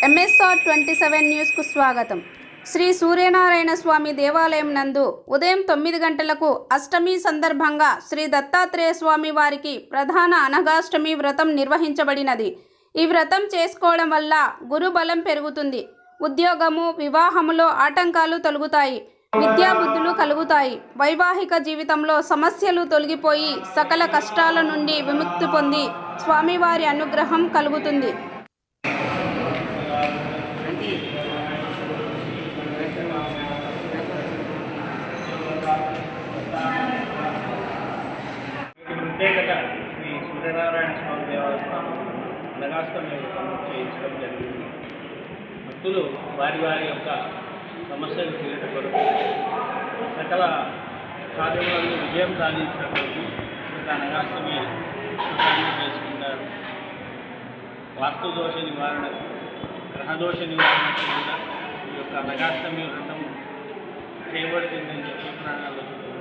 MSR27 న్యూస్కు స్వాగతం. శ్రీ సూర్యనారాయణ స్వామి దేవాలయం నందు ఉదయం 9 గంటలకు అష్టమి సందర్భంగా శ్రీ దత్తాత్రేయ స్వామి వారికి ప్రధాన అనగాష్టమి వ్రతం నిర్వహించబడినది. ఈ వ్రతం చేసుకోవడం వల్ల గురు బలం పెరుగుతుంది. ఉద్యోగము, వివాహములో ఆటంకాలు తొలగుతాయి. విద్యాబుద్ధులు కలుగుతాయి. వైవాహిక జీవితంలో సమస్యలు తొలగిపోయి సకల కష్టాల నుండి విముక్తి పొంది స్వామివారి అనుగ్రహం కలుగుతుంది. ప్రత్యేకత శ్రీ సూర్యనారాయణ స్వామి దేవాలయం అనగాష్టమి చేయించడం జరిగింది. భక్తులు వారి యొక్క సమస్యలు తీరట కొరకు సకల కార్యములను విజయం సాధించినటువంటి అనగాష్టమి చేసుకుంటారు. వాస్తు దోష నివారణకు, గ్రహదోష నివారణకు కూడా ఈ యొక్క అనగాష్టమి వ్రతం చేయబడుతుందని చెప్పి పురాణాల్లో చెప్తున్నారు.